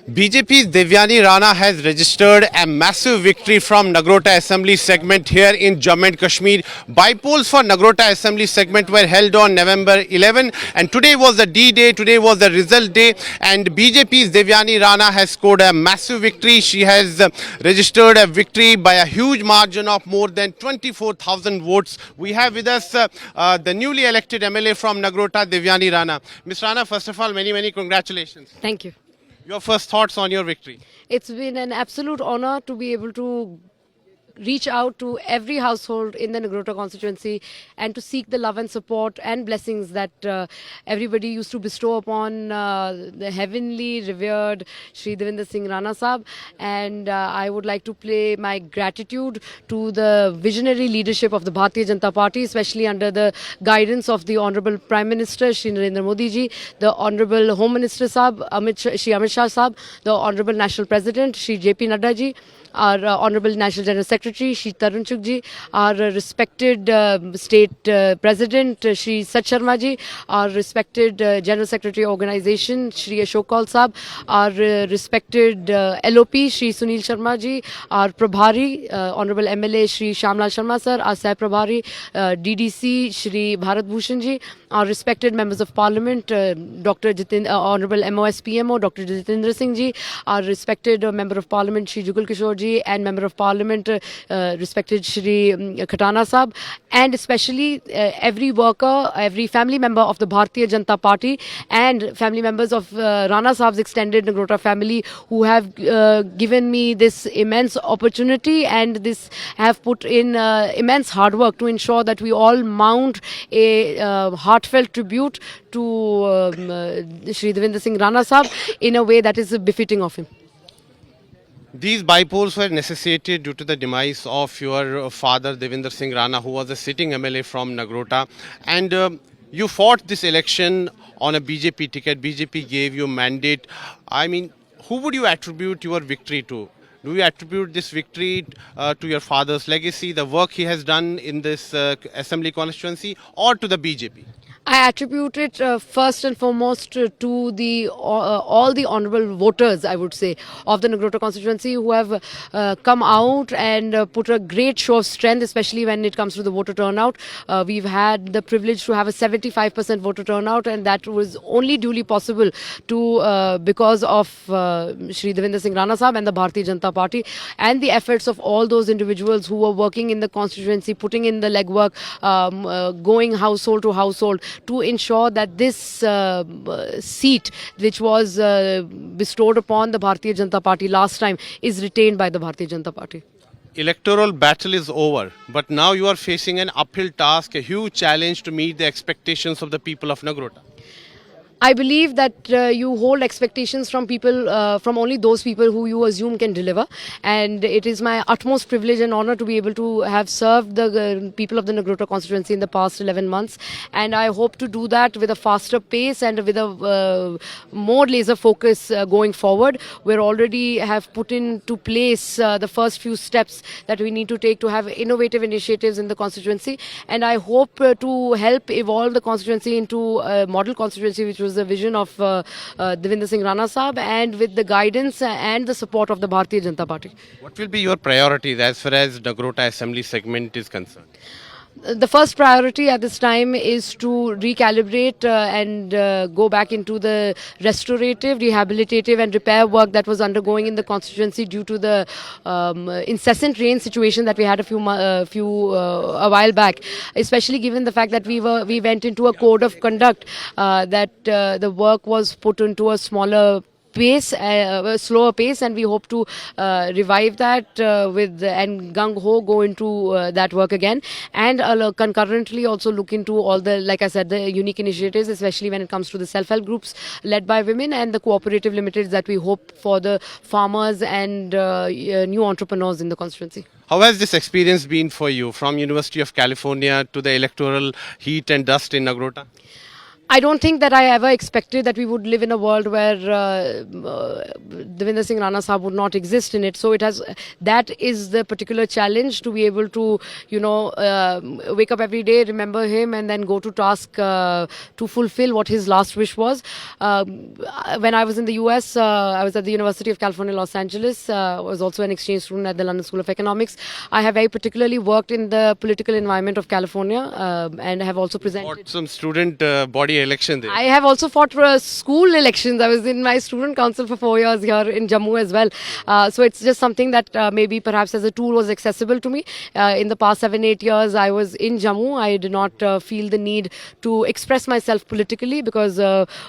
BJP's Devyani Rana has registered a massive victory from Nagrota Assembly segment here in Jammu and Kashmir. Bypolls for Nagrota Assembly segment were held on November 11 and today was the D-Day, today was the result day and BJP's Devyani Rana has scored a massive victory. She has registered a victory by a huge margin of more than 24,000 votes. We have with us the newly elected MLA from Nagrota, Devyani Rana. Ms. Rana, first of all, many congratulations. Thank you. Your first thoughts on your victory? It's been an absolute honor to be able to reach out to every household in the Nagrota constituency and to seek the love and support and blessings that everybody used to bestow upon the heavenly revered Shri Devinder Singh Rana Sahab. And I would like to pay my gratitude to the visionary leadership of the Bharatiya Janata Party, especially under the guidance of the Honorable Prime Minister Shri Narendra Modi ji, the Honorable Home Minister Sahab, Shri Amit Shah Sahab, the Honorable National President Shri JP Nadda ji, our Honorable National General Secretary Shri Tarun Chugh ji, our respected State President Shri Sat Sharma ji, our respected General Secretary Organization Shri Ashok Kaul Sahab, our respected LOP Shri Sunil Sharma ji, our Prabhari Honorable MLA Shri Shamlal Sharma sir, our Sah Prabhari DDC Shri Bharat Bhushan ji, our respected members of Parliament Dr. Honorable MOSPMO Dr. Jitendra Singh ji, our respected Member of Parliament Shri Jugal Kishore ji, and Member of Parliament respected Shri Khatana Sahab, and especially every worker, every family member of the Bharatiya Janata Party and family members of Rana Sahab's extended Nagrota family who have given me this immense opportunity and this have put in immense hard work to ensure that we all mount a heartfelt tribute to Shri Devinder Singh Rana Sahab in a way that is befitting of him. These bypolls were necessitated due to the demise of your father Devinder Singh Rana, who was a sitting MLA from Nagrota, and you fought this election on a BJP ticket. BJP gave you mandate. I mean, who would you attribute your victory to? Do you attribute this victory to your father's legacy, the work he has done in this assembly constituency, or to the BJP? I attribute it first and foremost to the all the honourable voters, I would say, of the Nagrota constituency who have come out and put a great show of strength, especially when it comes to the voter turnout. We've had the privilege to have a 75% voter turnout, and that was only duly possible to because of Shri Devinder Singh Rana Sahab and the Bharatiya Janata Party and the efforts of all those individuals who were working in the constituency, putting in the legwork, going household to household, to ensure that this seat which was bestowed upon the Bharatiya Janata Party last time is retained by the Bharatiya Janata Party. Electoral battle is over, but now you are facing an uphill task, a huge challenge to meet the expectations of the people of Nagrota. I believe that you hold expectations from people, from only those people who you assume can deliver. And it is my utmost privilege and honor to be able to have served the people of the Nagrota constituency in the past 11 months. And I hope to do that with a faster pace and with a more laser focus going forward. We already have put into place the first few steps that we need to take to have innovative initiatives in the constituency. And I hope to help evolve the constituency into a model constituency which was the vision of Devinder Singh Rana Sahab, and with the guidance and the support of the Bharatiya Janata Party. What will be your priorities as far as Nagrota Assembly segment is concerned? The first priority at this time is to recalibrate and go back into the restorative, rehabilitative and repair work that was undergoing in the constituency due to the incessant rain situation that we had a while back, especially given the fact that we went into a code of conduct that the work was put into a smaller pace, a slower pace, and we hope to revive that with and gung ho go into that work again, and concurrently also look into all the, like I said, the unique initiatives, especially when it comes to the self-help groups led by women and the cooperative limiteds that we hope for the farmers and new entrepreneurs in the constituency. How has this experience been for you, from University of California to the electoral heat and dust in Nagrota? I don't think that I ever expected that we would live in a world where Devinder Singh Rana Sahab would not exist in it. So it has, that is the particular challenge, to be able to, wake up every day, remember him, and then go to task to fulfill what his last wish was. When I was in the US, I was at the University of California, Los Angeles. I was also an exchange student at the London School of Economics. I have very particularly worked in the political environment of California, and have also presented. Fought some student body election there. I have also fought for school elections. I was in my student council for 4 years here in Jammu as well. So it's just something that maybe perhaps as a tool was accessible to me. In the past 7-8 years, I was in Jammu. I did not feel the need to express myself politically because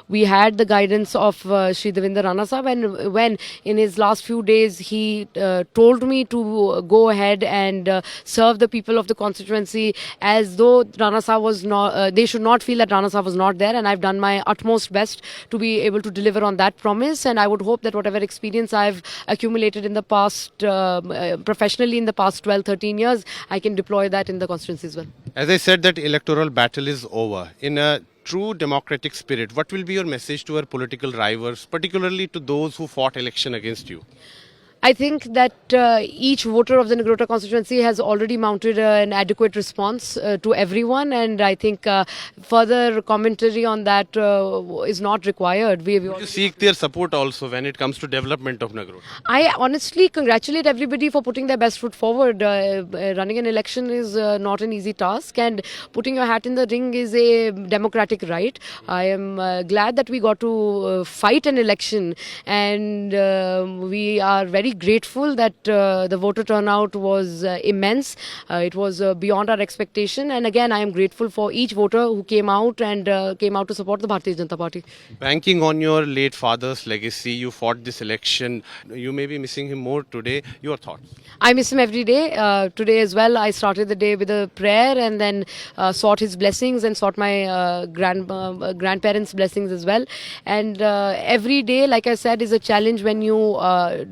we had the guidance of Shri Devinder Rana Sahab. And when in his last few days he told me to go ahead and serve the people of the constituency as though Rana Sahab was not, they should not feel that Rana Sahab was not there, and I've done my utmost best to be able to deliver on that promise. And I would hope that whatever experience I've accumulated in the past, professionally in the past 12-13 years, I can deploy that in the constituency as well. As I said, that electoral battle is over. In a true democratic spirit, what will be your message to our political rivals, particularly to those who fought election against you? I think that each voter of the Nagrota constituency has already mounted an adequate response to everyone, and I think further commentary on that is not required. Would you seek their support also when it comes to development of Nagrota? I honestly congratulate everybody for putting their best foot forward. Running an election is not an easy task, and putting your hat in the ring is a democratic right. I am glad that we got to fight an election, and we are very grateful that the voter turnout was immense. It was beyond our expectation, and again I am grateful for each voter who came out and came out to support the Bharatiya Janata Party. Banking on your late father's legacy, you fought this election. You may be missing him more today. Your thoughts? I miss him every day. Today as well, I started the day with a prayer and then sought his blessings and sought my grandparents' blessings as well. And every day, like I said, is a challenge when you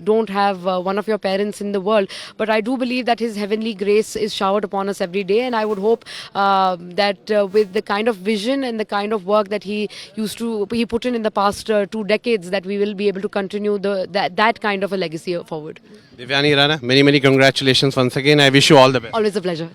don't have one of your parents in the world. But I do believe that his heavenly grace is showered upon us every day. And I would hope that with the kind of vision and the kind of work that he put in the past 2 decades, that we will be able to continue that kind of a legacy forward. Devyani Rana, many congratulations once again. I wish you all the best. Always a pleasure.